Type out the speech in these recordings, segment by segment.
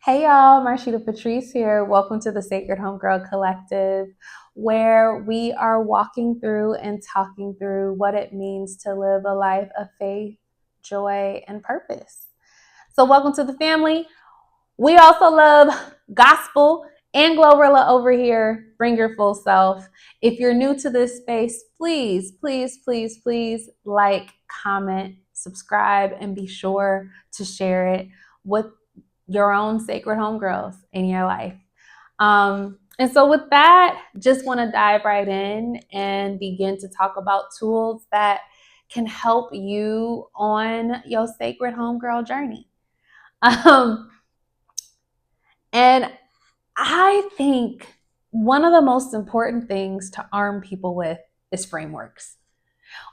Hey y'all, Marshita Patrice here. Welcome to the Sacred Homegirl Collective, where we are walking through and talking through what it means to live a life of faith, joy, and purpose. So, welcome to the family. We also love gospel and Glorilla over here. Bring your full self. If you're new to this space, please like, comment, subscribe, and be sure to share it with your own sacred homegirls in your life. And so, with that, just want to dive right in and begin to talk about tools that can help you on your sacred homegirl journey. And I think one of the most important things to arm people with is frameworks.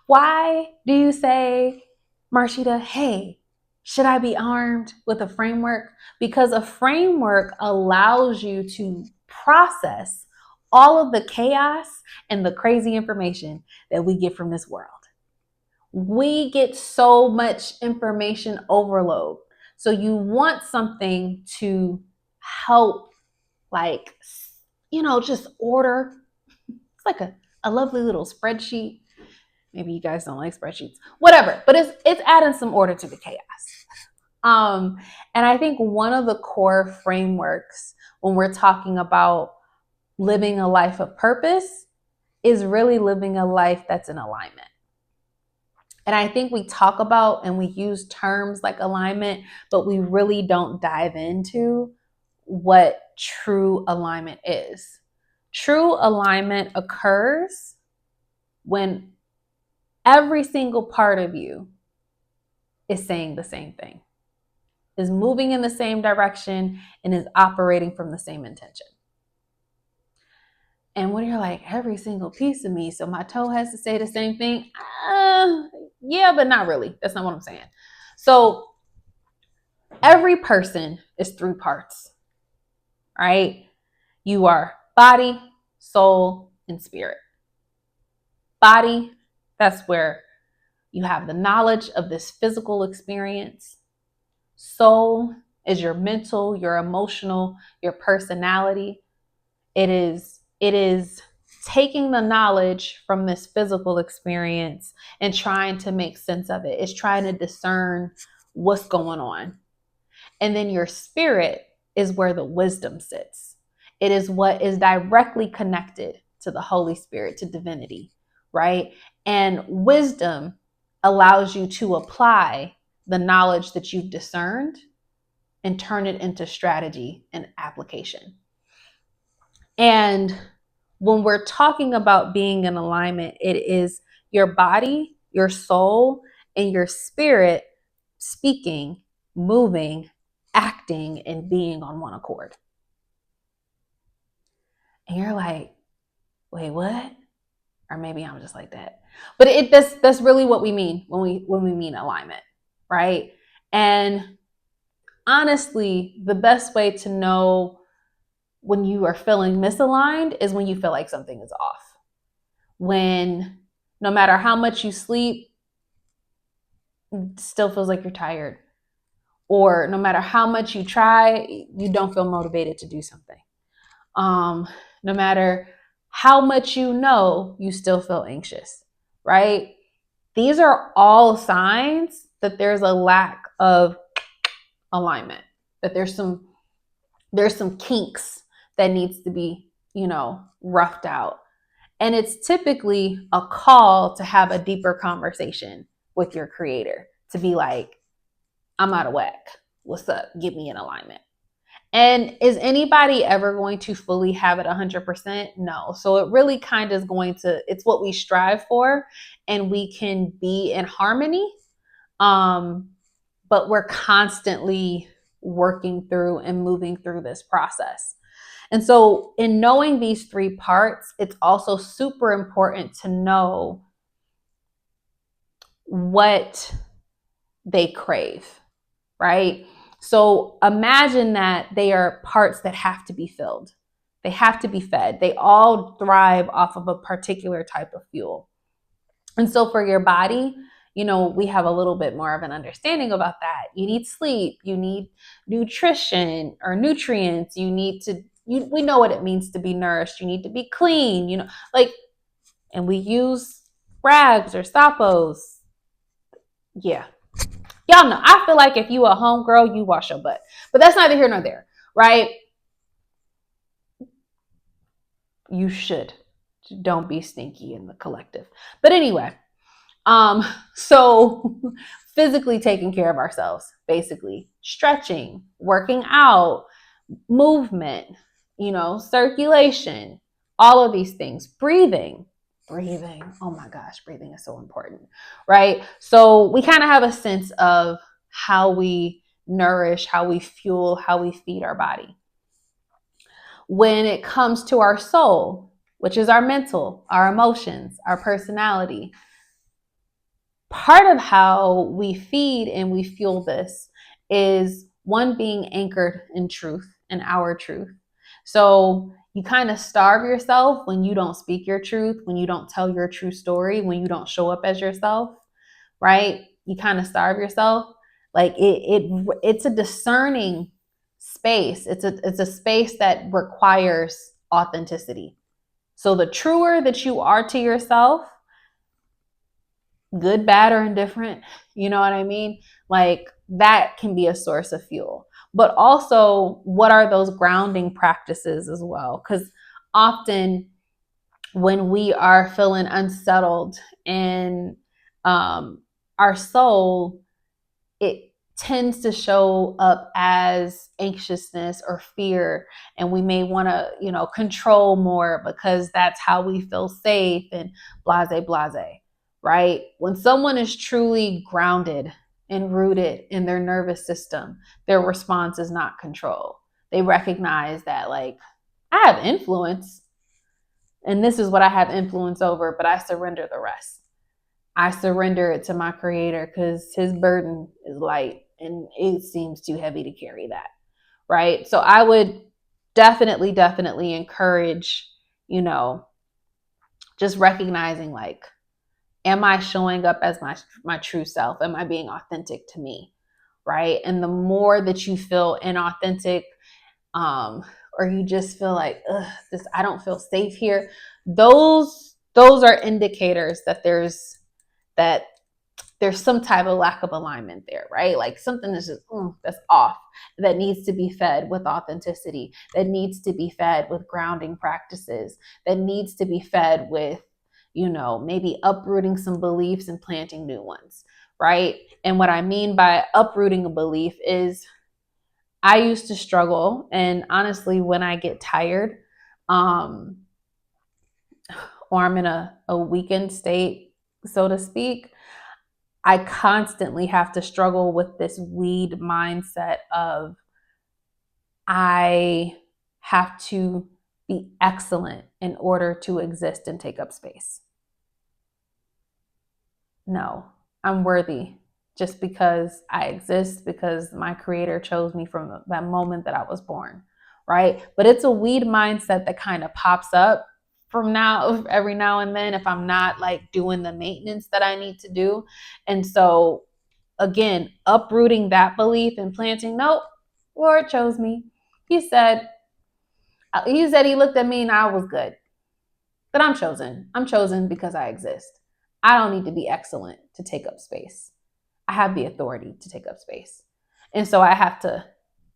Why do you say, Marshita, hey, should I be armed with a framework? Because a framework allows you to process all of the chaos and the crazy information that we get from this world. We get so much information overload. So you want something to help, like, just order. It's like a lovely little spreadsheet. Maybe you guys don't like spreadsheets, whatever, but it's adding some order to the chaos. And I think one of the core frameworks when we're talking about living a life of purpose is really living a life that's in alignment. And I think we talk about and we use terms like alignment, but we really don't dive into what true alignment is. True alignment occurs when every single part of you is saying the same thing, is moving in the same direction, and is operating from the same intention. And when you're like, every single piece of me, so my toe has to say the same thing, yeah, but not really. That's not what I'm saying. So every person is three parts, right? You are body, soul, and spirit. Body, that's where you have the knowledge of this physical experience. Soul is your mental, your emotional, your personality. It is taking the knowledge from this physical experience and trying to make sense of it. It's trying to discern what's going on. And then your spirit is where the wisdom sits. It is what is directly connected to the Holy Spirit, to divinity, right? And wisdom allows you to apply the knowledge that you've discerned and turn it into strategy and application. And when we're talking about being in alignment, it is your body, your soul, and your spirit speaking, moving, acting, and being on one accord. And you're like, wait, what? Or maybe I'm just like that. But that's really what we mean when we mean alignment, right? And honestly, the best way to know when you are feeling misaligned is when you feel like something is off. When no matter how much you sleep, it still feels like you're tired. Or no matter how much you try, you don't feel motivated to do something. No matter how much you still feel anxious, right? These are all signs that there's a lack of alignment, that there's some kinks that needs to be, roughed out. And it's typically a call to have a deeper conversation with your creator, to be like, I'm out of whack. What's up? Get me in alignment. And is anybody ever going to fully have it 100%? No. So it really kind of is it's what we strive for, and we can be in harmony. But we're constantly working through and moving through this process. And so in knowing these three parts, it's also super important to know what they crave, right? So imagine that they are parts that have to be filled. They have to be fed. They all thrive off of a particular type of fuel. And so for your body, we have a little bit more of an understanding about that. You need sleep, you need nutrition or nutrients, we know what it means to be nourished. You need to be clean, and we use rags or sappos. Yeah. Y'all know, I feel like if you a homegirl, you wash your butt. But that's neither here nor there, right? You should. Don't be stinky in the collective. But anyway, so physically taking care of ourselves, basically stretching, working out, movement, circulation, all of these things, breathing. Oh my gosh, breathing is so important, right? So we kind of have a sense of how we nourish, how we fuel, how we feed our body. When it comes to our soul, which is our mental, our emotions, our personality, part of how we feed and we fuel this is one, being anchored in truth, in our truth. So you kind of starve yourself when you don't speak your truth, when you don't tell your true story, when you don't show up as yourself, right? You kind of starve yourself. Like it's a discerning space. It's a space that requires authenticity. So the truer that you are to yourself, good, bad, or indifferent, you know what I mean? Like that can be a source of fuel. But also, what are those grounding practices as well? Because often when we are feeling unsettled in our soul, it tends to show up as anxiousness or fear, and we may want to control more because that's how we feel safe and blase, right? When someone is truly grounded and rooted in their nervous system, their response is not control. They recognize that, like, I have influence and this is what I have influence over, but I surrender the rest. I surrender it to my creator because his burden is light and it seems too heavy to carry that, right? So I would definitely encourage, just recognizing, like, am I showing up as my true self? Am I being authentic to me, right? And the more that you feel inauthentic, or you just feel like, I don't feel safe here, those are indicators that there's some type of lack of alignment there, right? Like something is just that's off, that needs to be fed with authenticity, that needs to be fed with grounding practices, that needs to be fed with, maybe uprooting some beliefs and planting new ones, right? And what I mean by uprooting a belief is, I used to struggle, and honestly, when I get tired, or I'm in a weakened state, so to speak, I constantly have to struggle with this weed mindset of, I have to be excellent in order to exist and take up space. No, I'm worthy just because I exist, because my creator chose me from that moment that I was born, right? But it's a weed mindset that kind of pops up every now and then, if I'm not like doing the maintenance that I need to do. And so again, uprooting that belief and planting, nope, Lord chose me. He said he looked at me and I was good. But I'm chosen. I'm chosen because I exist. I don't need to be excellent to take up space. I have the authority to take up space. And so I have to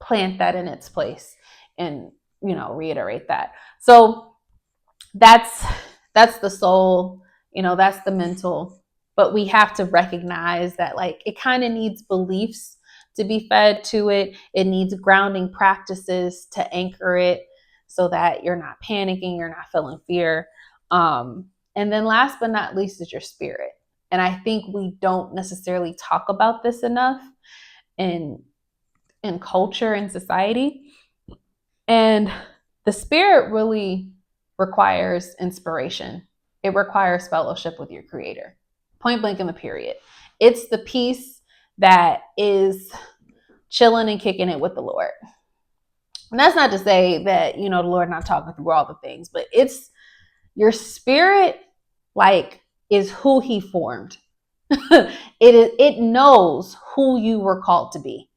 plant that in its place and, reiterate that. So that's the soul, that's the mental. But we have to recognize that, like, it kind of needs beliefs to be fed to it. It needs grounding practices to anchor it so that you're not panicking, you're not feeling fear. And then last but not least is your spirit. And I think we don't necessarily talk about this enough in culture and society. And the spirit really requires inspiration. It requires fellowship with your creator. Point blank in the period. It's the piece that is chilling and kicking it with the Lord. And that's not to say that, the Lord not talking through all the things, but it's your spirit, like, is who he formed. It knows who you were called to be.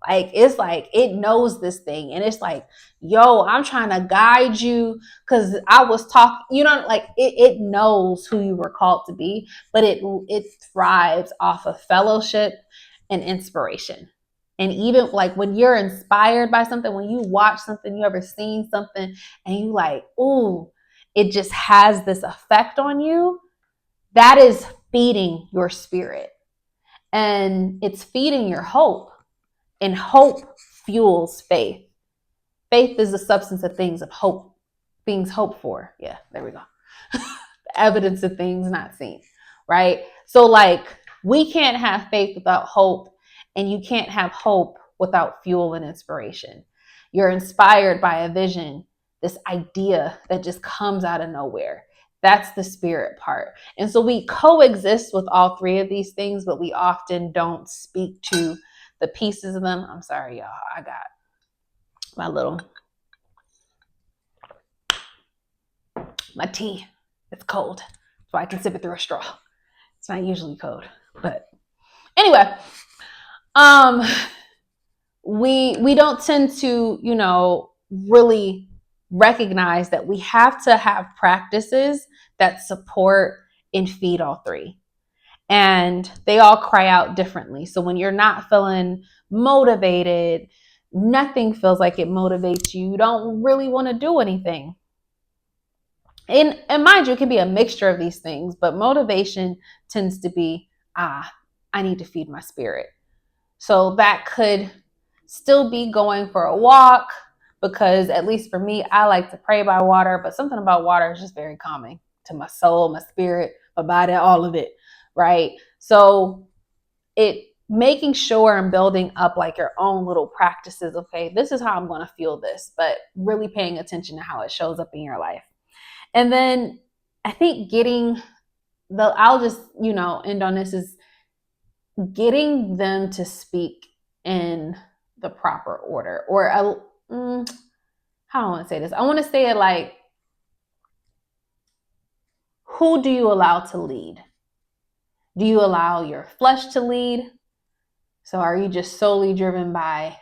Like, it's like it knows this thing, and it's like, yo, I'm trying to guide you because I was talking, like it knows who you were called to be, but it thrives off of fellowship and inspiration. And even like when you're inspired by something, when you watch something, you ever seen something and you like, ooh, it just has this effect on you, that is feeding your spirit, and it's feeding your hope. And hope fuels faith. Faith is the substance of things of hope, things hoped for. Yeah, there we go. The evidence of things not seen, right? So like, we can't have faith without hope, and you can't have hope without fuel and inspiration. You're inspired by a vision, this idea that just comes out of nowhere. That's the spirit part. And so we coexist with all three of these things, but we often don't speak to the pieces of them. I'm sorry, y'all. I got my tea. It's cold, so I can sip it through a straw. It's not usually cold, but anyway, we don't tend to, really recognize that we have to have practices that support and feed all three. And they all cry out differently. So when you're not feeling motivated, nothing feels like it motivates you. You don't really want to do anything. And mind you, it can be a mixture of these things, but motivation tends to be, I need to feed my spirit. So that could still be going for a walk, because at least for me, I like to pray by water, but something about water is just very calming to my soul, my spirit, my body, all of it, right? So making sure and building up like your own little practices. Okay, this is how I'm going to feel this, but really paying attention to how it shows up in your life. And then I think I'll just, end on this, is getting them to speak in the proper order, or how do I want to say this? I want to say it like, who do you allow to lead? Do you allow your flesh to lead? So are you just solely driven by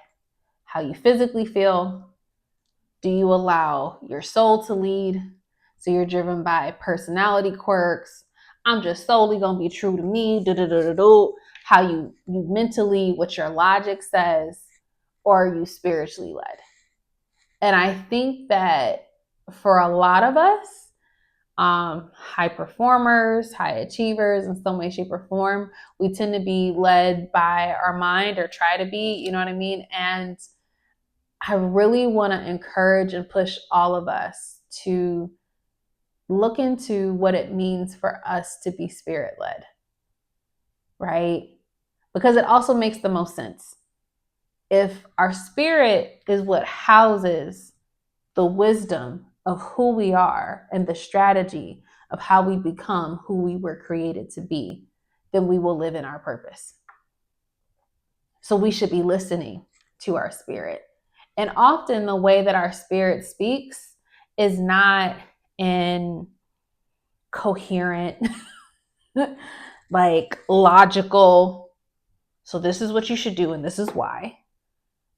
how you physically feel? Do you allow your soul to lead? So you're driven by personality quirks. I'm just solely going to be true to me. How you mentally, what your logic says, or are you spiritually led? And I think that for a lot of us, high performers, high achievers, in some way, shape, or form, we tend to be led by our mind, or try to be, you know what I mean? And I really want to encourage and push all of us to look into what it means for us to be spirit-led, right? Because it also makes the most sense. If our spirit is what houses the wisdom of who we are and the strategy of how we become who we were created to be, then we will live in our purpose. So we should be listening to our spirit. And often the way that our spirit speaks is not in coherent, like logical, so this is what you should do and this is why.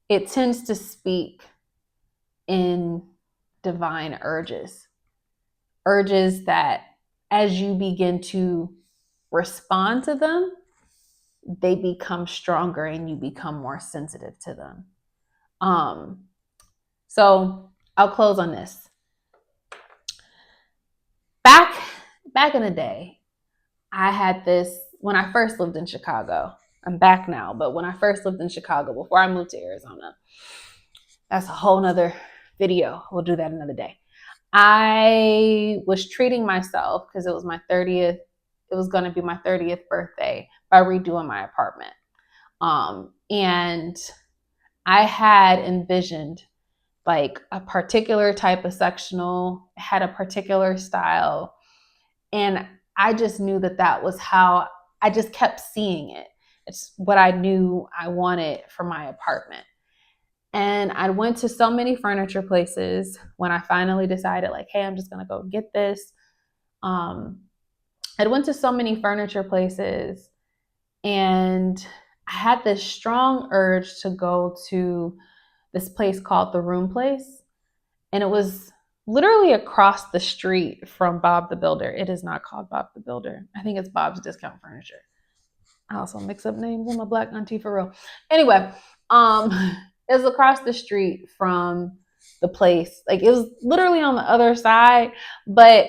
It tends to speak in divine urges that as you begin to respond to them, they become stronger and you become more sensitive to them. So I'll close on this. Back in the day, I had this, when I first lived in Chicago. I'm back now, but when I first lived in Chicago, before I moved to Arizona, that's a whole nother video. We'll do that another day. I was treating myself because it was my 30th. It was going to be my 30th birthday by redoing my apartment. And I had envisioned like a particular type of sectional, had a particular style. And I just knew that was how I just kept seeing it. It's what I knew I wanted for my apartment. And I went to so many furniture places when I finally decided like, hey, I'm just going to go get this. And I went to so many furniture places, and I had this strong urge to go to this place called the Room Place. And it was literally across the street from Bob the Builder. It is not called Bob the Builder. I think it's Bob's Discount Furniture. I also mix up names. I'm a black auntie for real. Anyway, it was across the street from the place. Like, it was literally on the other side, but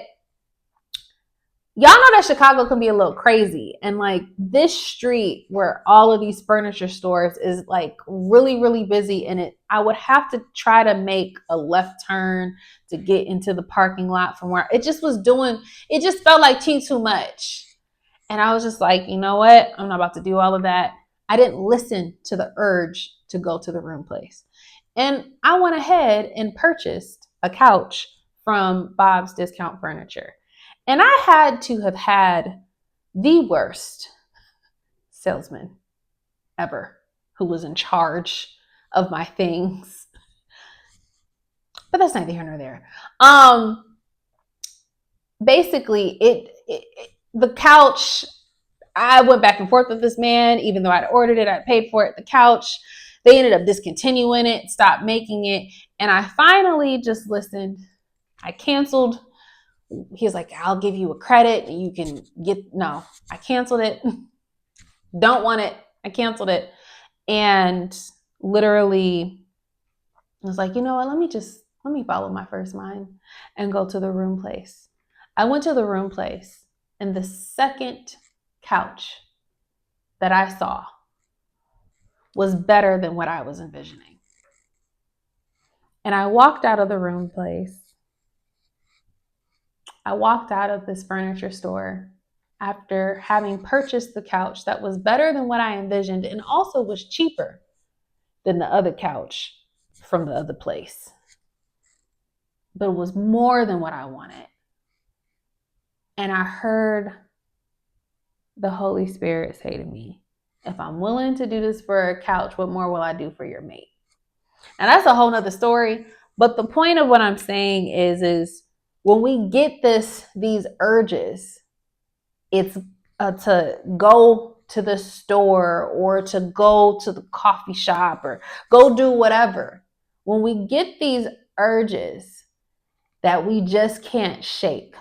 y'all know that Chicago can be a little crazy. And like, this street where all of these furniture stores is like really, really busy. And I would have to try to make a left turn to get into the parking lot from where it just felt like too much. And I was just like, you know what? I'm not about to do all of that. I didn't listen to the urge to go to the Room Place. And I went ahead and purchased a couch from Bob's Discount Furniture. And I had to have had the worst salesman ever who was in charge of my things. But that's neither here nor there. Basically, the couch, I went back and forth with this man, even though I'd ordered it, I paid for it. The couch, they ended up discontinuing it, stopped making it. And I finally just listened. I canceled. He was like, I'll give you a credit and you can no, I canceled it. Don't want it. I canceled it. And literally was like, you know what? Let me follow my first mind and go to the Room Place. I went to the Room Place, and the second couch that I saw was better than what I was envisioning. And I walked out of the Room Place. I walked out of this furniture store after having purchased the couch that was better than what I envisioned and also was cheaper than the other couch from the other place. But it was more than what I wanted. And I heard the Holy Spirit say to me, if I'm willing to do this for a couch, what more will I do for your mate? And that's a whole nother story. But the point of what I'm saying is when we get these urges, it's to go to the store or to go to the coffee shop or go do whatever. When we get these urges that we just can't shake,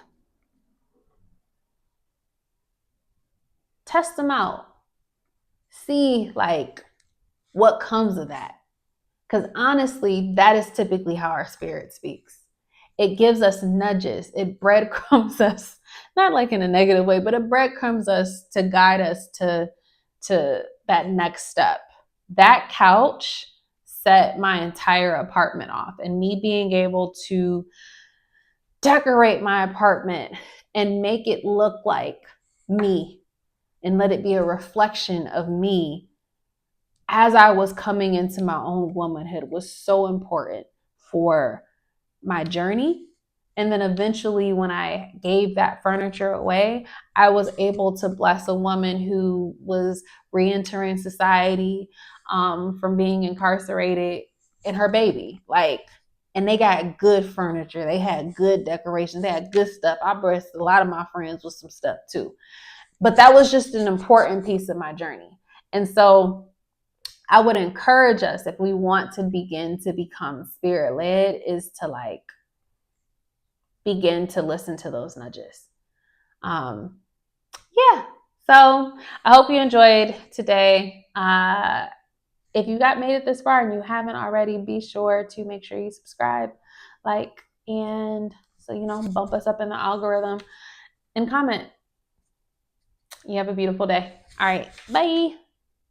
test them out. See like what comes of that. Because honestly, that is typically how our spirit speaks. It gives us nudges. It breadcrumbs us, not like in a negative way, but it breadcrumbs us to guide us to that next step. That couch set my entire apartment off, and me being able to decorate my apartment and make it look like me and let it be a reflection of me as I was coming into my own womanhood was so important for my journey. And then eventually when I gave that furniture away, I was able to bless a woman who was re-entering society from being incarcerated and her baby. And they got good furniture. They had good decorations. They had good stuff. I blessed a lot of my friends with some stuff too. But that was just an important piece of my journey. And so I would encourage us, if we want to begin to become spirit-led, is to begin to listen to those nudges. So I hope you enjoyed today. If you made it this far and you haven't already, be sure to make sure you subscribe, and so, bump us up in the algorithm and comment. You have a beautiful day. All right. Bye.